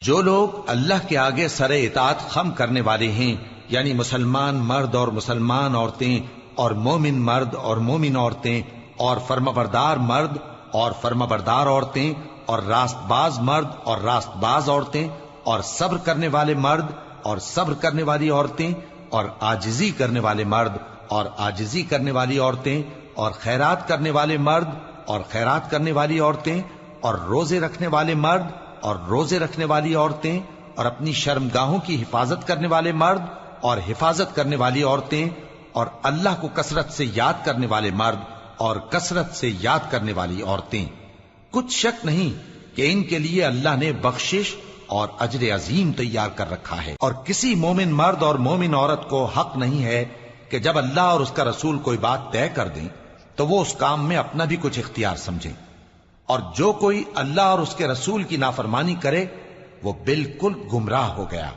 جو لوگ اللہ کے آگے سر اطاعت خم کرنے والے ہیں، یعنی مسلمان مرد اور مسلمان عورتیں اور مومن مرد اور مومن عورتیں اور فرمانبردار مرد اور فرمانبردار عورتیں اور راست باز مرد اور راست باز عورتیں اور صبر کرنے والے مرد اور صبر کرنے والی عورتیں اور عاجزی کرنے والے مرد اور عاجزی کرنے والی عورتیں اور خیرات کرنے والے مرد اور خیرات کرنے والی عورتیں اور روزے رکھنے والے مرد اور روزے رکھنے والی عورتیں اور اپنی شرمگاہوں کی حفاظت کرنے والے مرد اور حفاظت کرنے والی عورتیں اور اللہ کو کثرت سے یاد کرنے والے مرد اور کثرت سے یاد کرنے والی عورتیں۔ کچھ شک نہیں کہ ان کے لیے اللہ نے بخشش اور اجر عظیم تیار کر رکھا ہے، اور کسی مومن مرد اور مومن عورت کو حق نہیں ہے کہ جب اللہ اور اس کا رسول کوئی بات طے کر دیں تو وہ اس کام میں اپنا بھی کچھ اختیار سمجھیں، اور جو کوئی اللہ اور اس کے رسول کی نافرمانی کرے وہ بالکل گمراہ ہو گیا۔